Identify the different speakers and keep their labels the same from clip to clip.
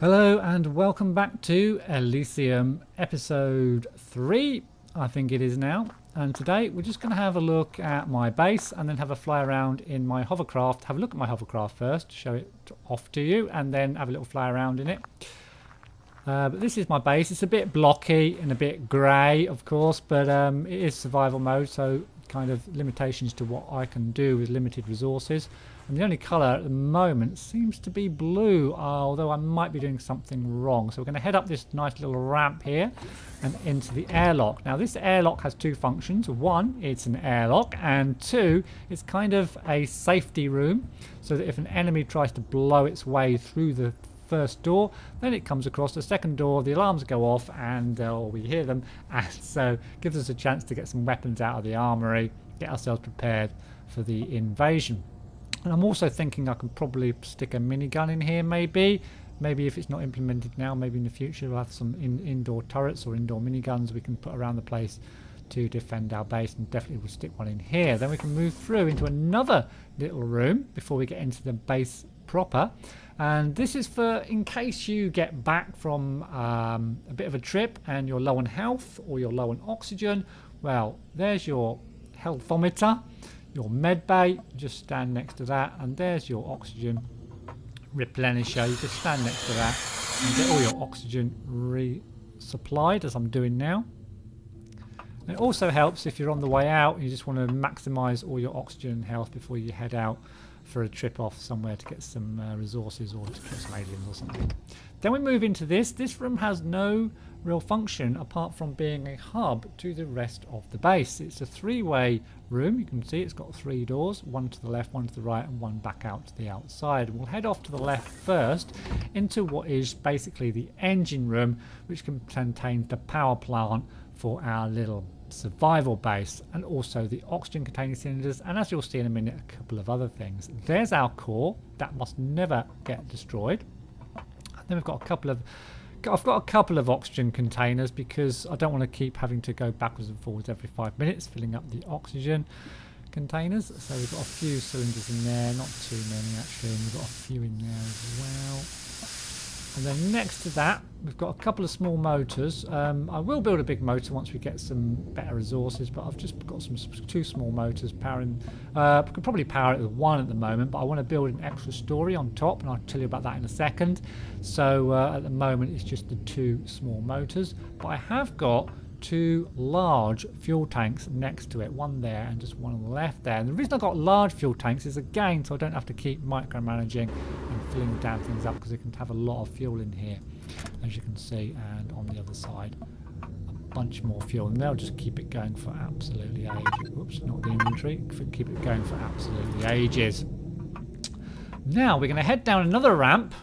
Speaker 1: Hello and welcome back to Elysium episode 3, I think it is now. And today we're just going to have a look at my base and then have a fly around in my hovercraft. Have a look at my hovercraft first, show it off to you, and then have a little fly around in it. But this is my base. It's a bit blocky and a bit grey, of course, but it is survival mode, so kind of limitations to what I can do with limited resources. And the only colour at the moment seems to be blue, although I might be doing something wrong. So we're going to head up this nice little ramp here and into the airlock. Now this airlock has two functions. One, it's an airlock, and two, it's kind of a safety room, so that if an enemy tries to blow its way through the first door, then it comes across the second door, the alarms go off, and or we hear them, and so gives us a chance to get some weapons out of the armory, get ourselves prepared for the invasion. And I'm also thinking I can probably stick a minigun in here, maybe if it's not implemented now, maybe in the future we'll have some indoor turrets or indoor miniguns we can put around the place to defend our base, and definitely we'll stick one in here. Then we can move through into another little room before we get into the base proper, and this is for in case you get back from a bit of a trip and you're low on health or you're low on oxygen. Well, there's your healthometer, your med bay, just stand next to that, and there's your oxygen replenisher. You just stand next to that and get all your oxygen resupplied, as I'm doing now. And it also helps if you're on the way out and you just want to maximize all your oxygen and health before you head out for a trip off somewhere to get some resources or to kill some aliens or something. Then we move into this. This room has no real function apart from being a hub to the rest of the base. It's a three-way room. You can see it's got three doors, one to the left, one to the right, and one back out to the outside. We'll head off to the left first into what is basically the engine room, which contains the power plant for our little survival base, and also the oxygen containing cylinders, and as you'll see in a minute, a couple of other things. There's our core that must never get destroyed. And then we've got I've got a couple of oxygen containers because I don't want to keep having to go backwards and forwards every 5 minutes filling up the oxygen containers. So we've got a few cylinders in there, not too many actually, and we've got a few in there as well. And then next to that, we've got a couple of small motors. I will build a big motor once we get some better resources, but I've just got two small motors powering. I could probably power it with one at the moment, but I want to build an extra story on top, and I'll tell you about that in a second. So at the moment, it's just the two small motors, but I have got two large fuel tanks next to it, one there and just one on the left there. And the reason I got large fuel tanks is again so I don't have to keep micromanaging and filling damn things up, because it can have a lot of fuel in here, as you can see, and on the other side a bunch more fuel, and they'll just keep it going for absolutely ages. Whoops, not the inventory. Keep it going for absolutely ages. Now we're going to head down another ramp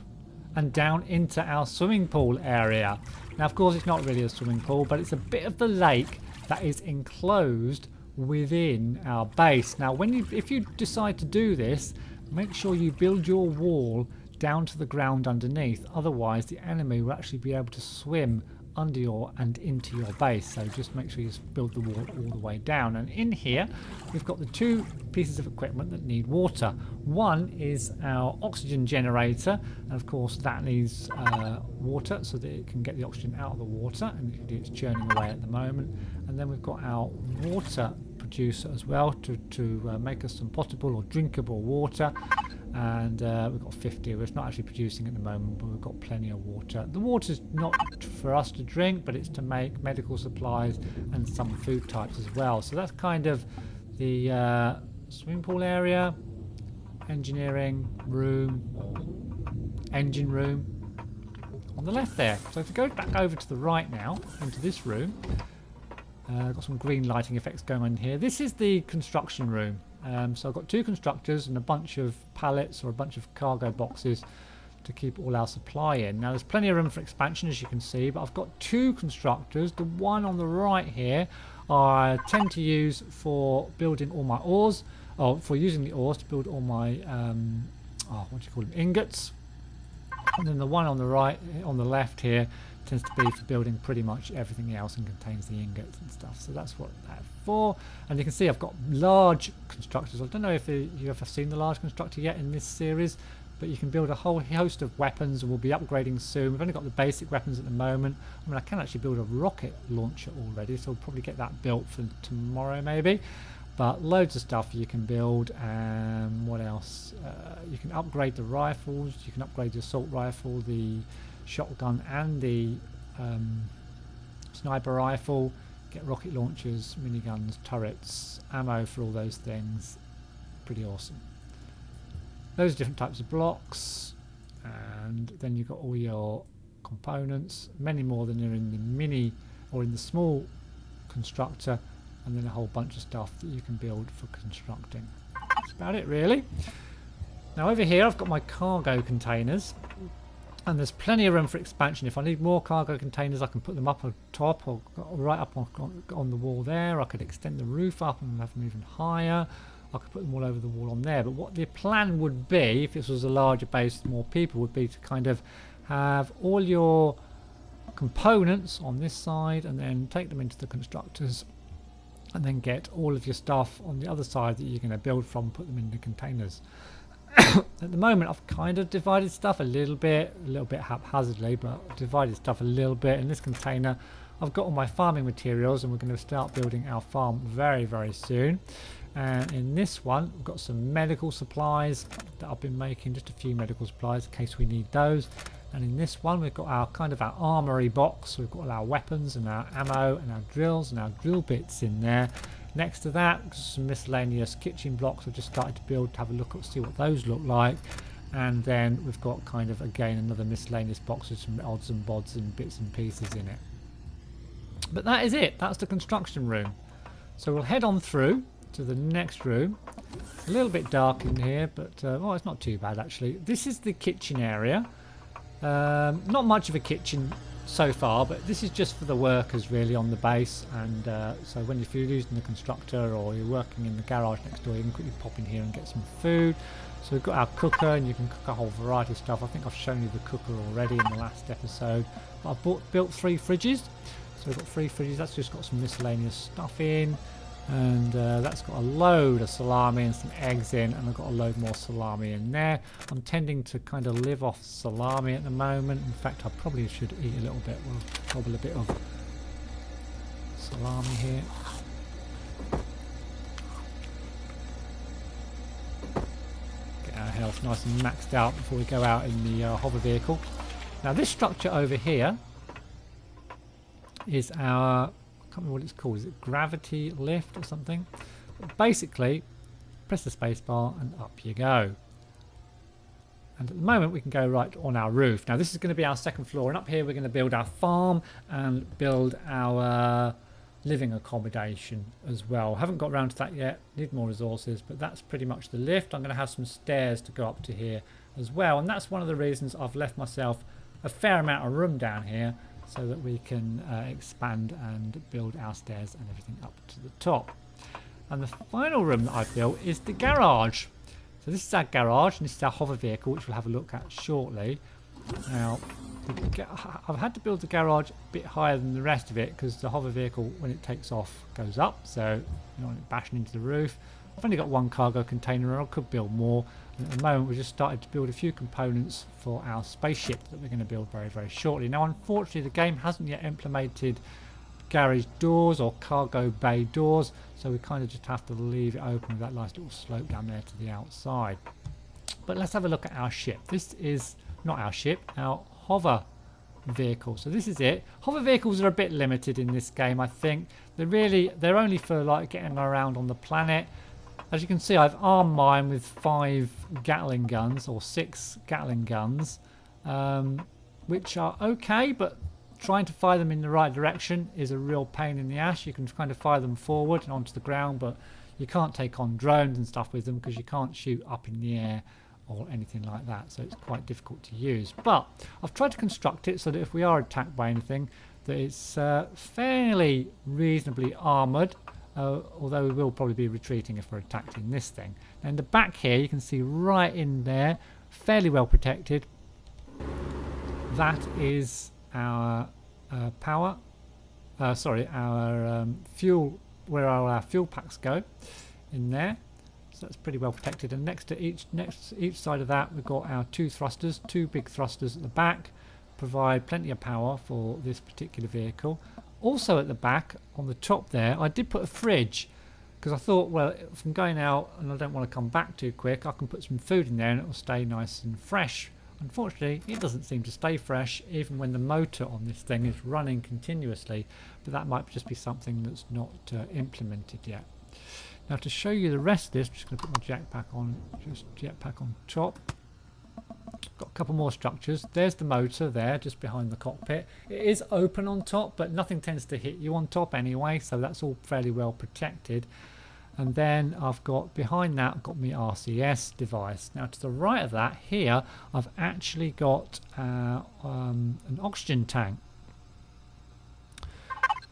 Speaker 1: and down into our swimming pool area. Now, of course, it's not really a swimming pool, but it's a bit of the lake that is enclosed within our base. Now, if you decide to do this, make sure you build your wall down to the ground underneath. Otherwise, the enemy will actually be able to swim under and into your base. So just make sure you build the wall all the way down. And in here, we've got the two pieces of equipment that need water. One is our oxygen generator, and of course that needs water so that it can get the oxygen out of the water, and it's churning away at the moment. And then we've got our water producer as well to make us some potable or drinkable water. And we've got 50. It's not actually producing at the moment, but we've got plenty of water. The water's not for us to drink, but it's to make medical supplies and some food types as well. So that's kind of the swimming pool area, engineering room, or engine room on the left there. So if we go back over to the right now into this room, got some green lighting effects going on here. This is the construction room. So I've got two constructors and a bunch of pallets or a bunch of cargo boxes to keep all our supply in. Now there's plenty of room for expansion, as you can see, but I've got two constructors. The one on the right here I tend to use for building all my ores, or for using the ores to build all my what do you call them, ingots. And then the one on the right, on the left here, tends to be for building pretty much everything else and contains the ingots and stuff. So that's what that's for. And you can see I've got large constructors. I don't know if you ever seen the large constructor yet in this series, but you can build a whole host of weapons, and we'll be upgrading soon. We've only got the basic weapons at the moment. I mean, I can actually build a rocket launcher already, so we'll probably get that built for tomorrow maybe. But loads of stuff you can build. What else? You can upgrade the rifles. You can upgrade the assault rifle, the shotgun, and the sniper rifle. Get rocket launchers, miniguns, turrets, ammo for all those things. Pretty awesome. Those are different types of blocks, and then you've got all your components, many more than are in the mini or in the small constructor, and then a whole bunch of stuff that you can build for constructing. That's about it really. Now over here I've got my cargo containers, and there's plenty of room for expansion. If I need more cargo containers, I can put them up on top or right up on the wall there. I could extend the roof up and have them even higher. I could put them all over the wall on there. But what the plan would be, if this was a larger base with more people, would be to kind of have all your components on this side and then take them into the constructors, and then get all of your stuff on the other side that you're going to build from, put them in the containers. At the moment I've kind of divided stuff a little bit haphazardly, but I've divided stuff a little bit. In this container I've got all my farming materials, and we're going to start building our farm very, very soon. And in this one we've got some medical supplies that I've been making, just a few medical supplies in case we need those. And in this one we've got our kind of our armory box. We've got all our weapons and our ammo and our drills and our drill bits in there. Next to that, some miscellaneous kitchen blocks I've just started to build, to have a look at, see what those look like. And then we've got kind of again another miscellaneous box with some odds and bods and bits and pieces in it. But that is it. That's the construction room. So we'll head on through to the next room. A little bit dark in here, but oh, it's not too bad actually. This is the kitchen area. Not much of a kitchen so far, but this is just for the workers really on the base. And so if you're using the constructor or you're working in the garage next door, you can quickly pop in here and get some food. So we've got our cooker, and you can cook a whole variety of stuff. I think I've shown you the cooker already in the last episode. But I've built 3 fridges. So we've got 3 fridges. That's just got some miscellaneous stuff in. And that's got a load of salami and some eggs in, and I've got a load more salami in there. I'm tending to kind of live off salami at the moment. In fact, I probably should eat a little bit. We'll gobble a bit of salami here. Get our health nice and maxed out before we go out in the hover vehicle. Now this structure over here is our, I can't remember what it's called. Is it gravity lift or something? But basically, press the space bar and up you go. And at the moment we can go right on our roof. Now this is going to be our second floor, and up here we're going to build our farm and build our living accommodation as well. Haven't got around to that yet, need more resources, but that's pretty much the lift. I'm going to have some stairs to go up to here as well, and that's one of the reasons I've left myself a fair amount of room down here, so that we can expand and build our stairs and everything up to the top. And the final room that I've built is the garage. So this is our garage, and this is our hover vehicle, which we'll have a look at shortly. Now, I've had to build the garage a bit higher than the rest of it, because the hover vehicle, when it takes off, goes up, so you don't want it bashing into the roof. I've only got 1 cargo container, and I could build more. And at the moment we've just started to build a few components for our spaceship that we're going to build very, very shortly. Now unfortunately the game hasn't yet implemented garage doors or cargo bay doors, so we kind of just have to leave it open with that nice little slope down there to the outside. But let's have a look at our ship. This is not our ship, our hover vehicle. So this is it. Hover vehicles are a bit limited in this game, I think. They're only for like getting around on the planet. As you can see, I've armed mine with 5 Gatling guns, or 6 Gatling guns, which are okay, but trying to fire them in the right direction is a real pain in the ass. You can kind of fire them forward and onto the ground, but you can't take on drones and stuff with them because you can't shoot up in the air or anything like that, so it's quite difficult to use. But I've tried to construct it so that if we are attacked by anything, that it's fairly reasonably armoured. Although we will probably be retreating if we're attacked in this thing. And the back here, you can see right in there, fairly well protected. That is our fuel, where all our fuel packs go in there. So that's pretty well protected. And next to each side of that, we've got our two thrusters, two big thrusters at the back, provide plenty of power for this particular vehicle. Also at the back, on the top there, I did put a fridge because I thought, well, if I'm going out and I don't want to come back too quick, I can put some food in there and it will stay nice and fresh. Unfortunately, it doesn't seem to stay fresh even when the motor on this thing is running continuously, but that might just be something that's not implemented yet. Now to show you the rest of this, I'm just going to put my jetpack on top. Got a couple more structures. There's the motor there, just behind the cockpit. It is open on top, but nothing tends to hit you on top anyway, so that's all fairly well protected. And then I've got, behind that, I've got my RCS device. Now to the right of that, here, I've actually got an oxygen tank.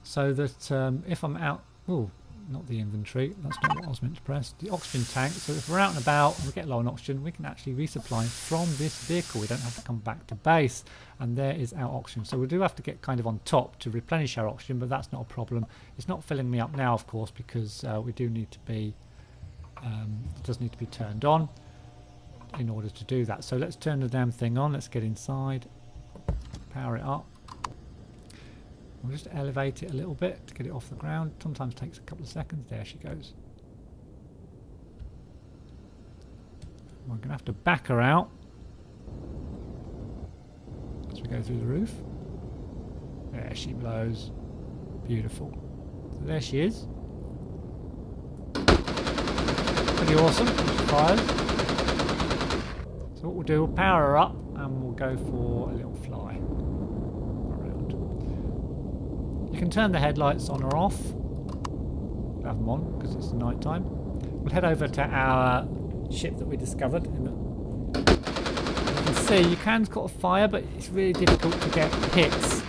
Speaker 1: So that if I'm out... Ooh, not the inventory, that's not what I was meant to press. The oxygen tank, so if we're out and about and we get low on oxygen, we can actually resupply from this vehicle. We don't have to come back to base. And there is our oxygen. So we do have to get kind of on top to replenish our oxygen, but that's not a problem. It's not filling me up now, of course, because we do need to be, it does need to be turned on in order to do that. So let's turn the damn thing on. Let's get inside, power it up. We'll just elevate it a little bit to get it off the ground. Sometimes takes a couple of seconds. There she goes. We're going to have to back her out as we go through the roof. There she blows. Beautiful. So there she is. Pretty awesome. She fires. So what we'll do, we'll power her up and we'll go for a little fly. You can turn the headlights on or off. We'll have them on because it's night time. We'll head over to our ship that we discovered. You can see you can caught a fire, but it's really difficult to get hits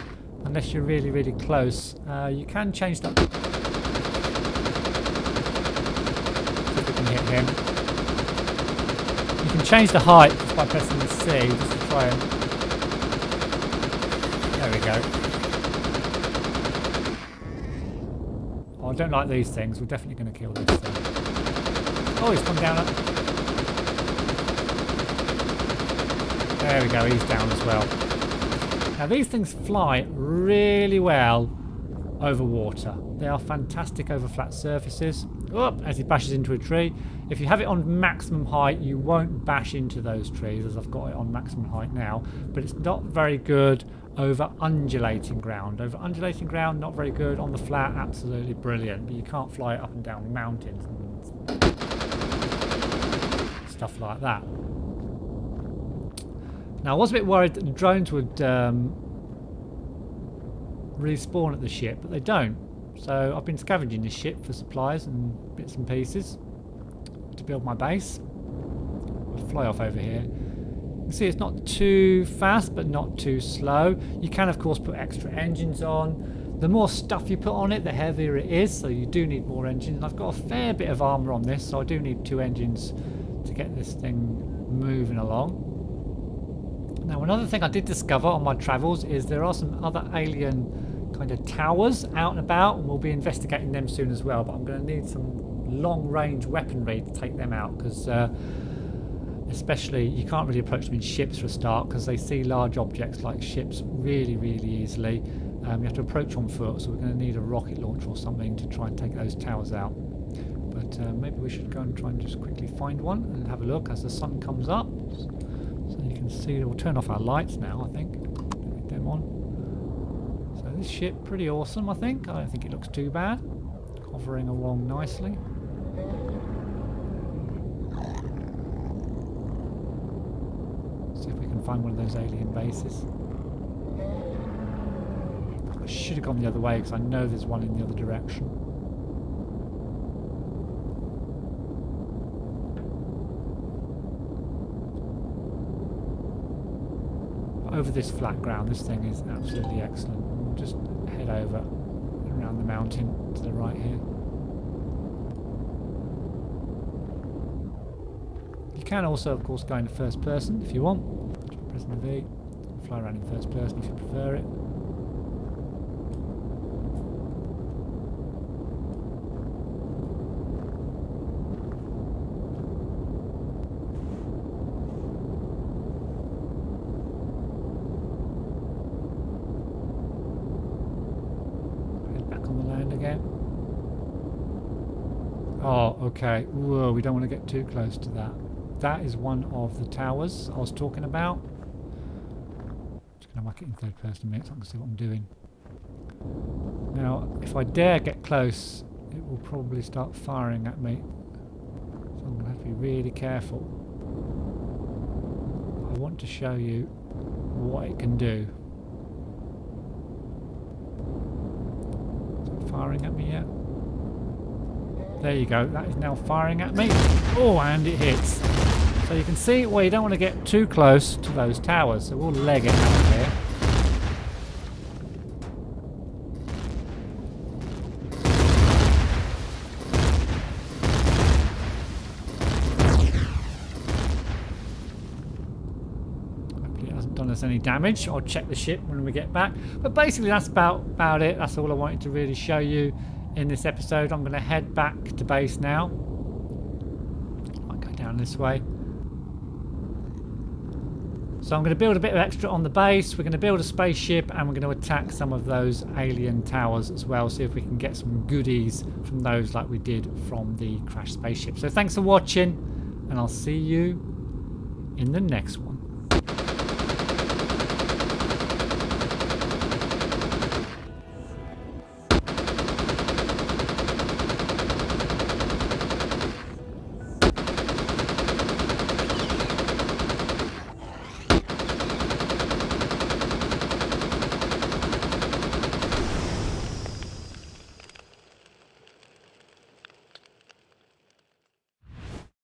Speaker 1: unless you're really, really close. You can change that. See if we can hit him. You can change the height just by pressing the C, just to try and. There we go. I don't like these things. We're definitely going to kill this thing. Oh, he's come down. There we go. He's down as well. Now these things fly really well over water. They are fantastic over flat surfaces. Oh, as he bashes into a tree. If you have it on maximum height, you won't bash into those trees, as I've got it on maximum height now. But it's not very good over undulating ground. Over undulating ground, not very good. On the flat, absolutely brilliant. But you can't fly it up and down mountains and stuff like that. Now, I was a bit worried that the drones would respawn at the ship, but they don't. So I've been scavenging this ship for supplies and bits and pieces to build my base. I'll fly off over here. You can see it's not too fast, but not too slow. You can, of course, put extra engines on. The more stuff you put on it, the heavier it is, so you do need more engines. I've got a fair bit of armour on this, so I do need 2 engines to get this thing moving along. Now, another thing I did discover on my travels is there are some other alien kind of towers out and about, and we'll be investigating them soon as well, but I'm going to need some long-range weaponry to take them out, because especially you can't really approach them in ships for a start, because they see large objects like ships really, really easily. You have to approach on foot, so we're going to need a rocket launcher or something to try and take those towers out. But maybe we should go and try and just quickly find one and have a look as the sun comes up. So you can see, we'll turn off our lights now, I think. Leave them on. So this ship, pretty awesome, I think. I don't think it looks too bad. Hovering along nicely. See if we can find one of those alien bases. I should have gone the other way because I know there's one in the other direction. Over this flat ground, this thing is absolutely excellent. We'll just head over around the mountain to the right here. You can also, of course, go into first person if you want. Just pressing the V, fly around in first person if you prefer it. again. Oh, okay. Whoa, we don't want to get too close to that. That is one of the towers I was talking about. Just going to whack it in third person a minute so I can see what I'm doing. Now, if I dare get close, it will probably start firing at me. So I'm going to have to be really careful. I want to show you what it can do. Is it firing at me yet? There you go, that is now firing at me. Oh, and it hits. So you can see, well, you don't want to get too close to those towers, so we'll leg it out of here. Hopefully it hasn't done us any damage. I'll check the ship when we get back. But basically that's about it. That's all I wanted to really show you in this episode. I'm going to head back to base now. I'll go down this way. So I'm going to build a bit of extra on the base. We're going to build a spaceship and we're going to attack some of those alien towers as well. See if we can get some goodies from those like we did from the crashed spaceship. So thanks for watching and I'll see you in the next one.